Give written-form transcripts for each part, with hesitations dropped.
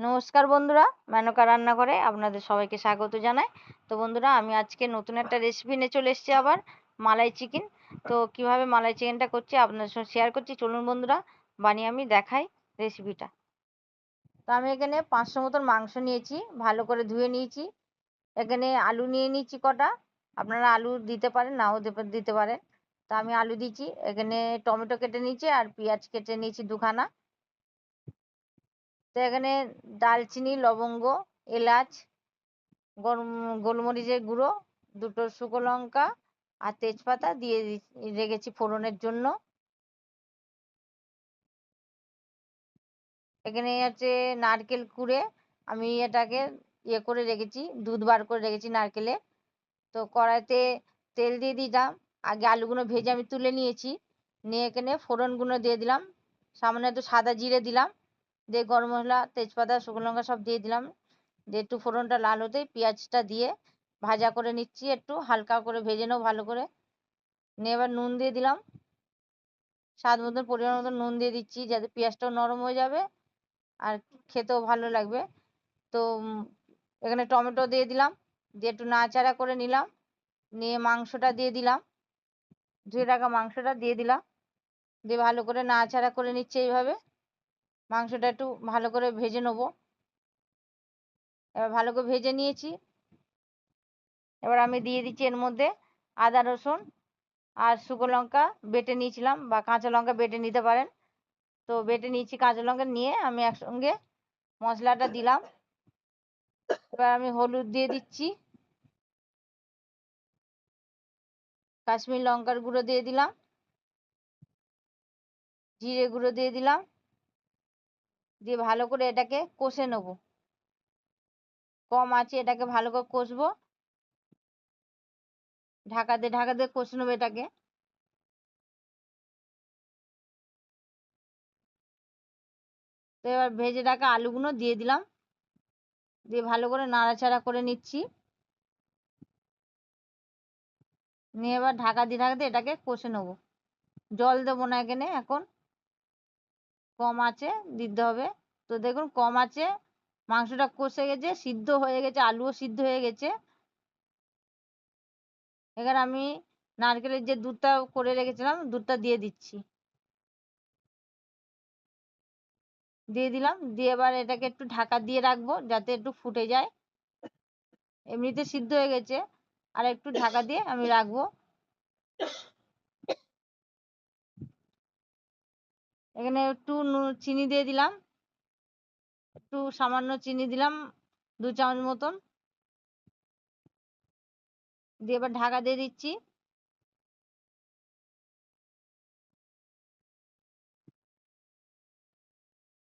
নমস্কার বন্ধুরা, মেনকা রান্নাঘরে আপনাদের সবাইকে স্বাগত জানাই। তো বন্ধুরা, আমি আজকে নতুন একটা রেসিপি নিয়ে চলে এসেছি, আবার মালাই চিকেন। তো কিভাবে মালাই চিকেনটা করছি আপনাদের সঙ্গে শেয়ার করছি, চলুন বন্ধুরা বানিয়ে আমি দেখাই রেসিপিটা। তো আমি এখানে 500 মতন মাংস নিয়েছি, ভালো করে ধুয়ে নিয়েছি। এখানে আলু নিয়ে নিয়েছি কটা, আপনারা আলু দিতে পারেন, নাও দিতে পারেন। তো আমি আলু দিচ্ছি। এখানে টমেটো কেটে নিয়েছি আর পেঁয়াজ কেটে নিয়েছি দুখানা। তো এখানে দালচিনি, লবঙ্গ, এলাচ, গোলমরিচের গুঁড়ো, দুটো শুকনো লঙ্কা আর তেজপাতা দিয়ে রেখেছি ফোড়নের জন্য। এখানে আছে নারকেল কুড়ে, আমি এটাকে করে রেখেছি, দুধ বার করে রেখেছি নারকেলে। তো কড়াইতে তেল দিয়ে দিলাম, আগে আলুগুলো ভেজে আমি তুলে নিয়েছি, নিয়ে এখানে ফোড়নগুলো দিয়ে দিলাম। সামান্য একটু সাদা জিরে দিলাম, দিয়ে গরম মশলা, তেজপাতা, শুকনো লঙ্কা সব দিয়ে দিলাম। দিয়ে একটু ফোড়নটা লাল হতেই পেঁয়াজটা দিয়ে ভাজা করে নিচ্ছি, একটু হালকা করে ভেজে নেবো ভালো করে। নিয়ে এবার নুন দিয়ে দিলাম, স্বাদ মতন পরিমাণ মতন নুন দিয়ে দিচ্ছি, যাতে পেঁয়াজটাও নরম হয়ে যাবে আর খেতেও ভালো লাগবে। তো এখানে টমেটো দিয়ে দিলাম, দিয়ে একটু নাড়াচাড়া করে নিলাম। নিয়ে মাংসটা দিয়ে দিলাম, ধুয়ে রাখা মাংসটা দিয়ে দিলাম, দিয়ে ভালো করে নাড়াচাড়া করে নিচ্ছে এইভাবে। মাংসটা একটু ভালো করে ভেজে নেবো। এবার ভালো করে ভেজে নিয়েছি। এবার আমি দিয়ে দিচ্ছি এর মধ্যে আদা রসুন আর শুকনো লঙ্কা বেটে নিয়েছিলাম, বা কাঁচা লঙ্কা বেটে নিতে পারেন। তো বেটে নিয়েছি কাঁচা লঙ্কা, নিয়ে আমি একসঙ্গে মশলাটা দিলাম। এবার আমি হলুদ দিয়ে দিচ্ছি, কাশ্মীর লঙ্কার গুঁড়ো দিয়ে দিলাম, জিরে গুঁড়ো দিয়ে দিলাম, দিয়ে ভালো করে এটাকে কষে নেব। কম আছে এটাকে ভালো করে কষবো, ঢাকা দিয়ে কষে নেবো এটাকে। তো এবার ভেজে রাখা আলুগুলো দিয়ে দিলাম, দিয়ে ভালো করে নাড়াচাড়া করে নিচ্ছি। নিয়ে এবার ঢাকা দিয়ে এটাকে কষে নেবো। জল দেবো না এখানে এখন, কম আছে দিতে হবে। তো দেখুন কম আছে, মাংসটা কষে গেছে, সিদ্ধ হয়ে গেছে, আলুও সিদ্ধ হয়ে গেছে। এখানে আমি নারকেলের যে দুধটা করে রেখেছিলাম, দুধটা দিয়ে দিচ্ছি, দিয়ে দিলাম। দিয়ে এবার এটাকে একটু ঢাকা দিয়ে রাখবো, যাতে একটু ফুটে যায়। এমনিতে সিদ্ধ হয়ে গেছে, আর একটু ঢাকা দিয়ে আমি রাখবো। এখানে একটু চিনি দিয়ে দিলাম, একটু সামান্য চিনি দিলাম, 2 চামচ মতন। দিয়ে এবার ঢাকা দিয়ে দিচ্ছি।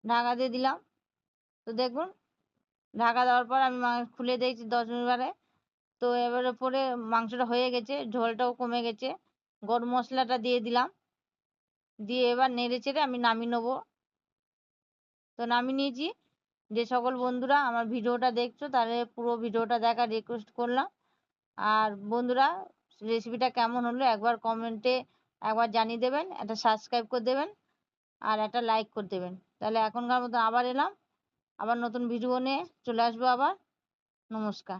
ঢাকা দিয়ে দিলাম। তো দেখুন ঢাকা দেওয়ার পর আমি খুলে দিয়েছি 10 মিনিট বাদে। তো এবারে পরে মাংসটা হয়ে গেছে, ঝোলটাও কমে গেছে। গরম মশলাটা দিয়ে দিলাম, দিয়ে এবার নেড়ে চেড়ে আমি নামিয়ে নেবো। তো নামিয়ে নিয়েছি। যে সকল বন্ধুরা আমার ভিডিওটা দেখছো, তাহলে পুরো ভিডিওটা দেখার রিকোয়েস্ট করলাম। আর বন্ধুরা, রেসিপিটা কেমন হলো একবার কমেন্টে একবার জানিয়ে দেবেন, একটা সাবস্ক্রাইব করে দেবেন আর একটা লাইক করে দেবেন। তাহলে এখনকার মতো আবার এলাম, আবার নতুন ভিডিও নিয়ে চলে আসবো আবার। নমস্কার।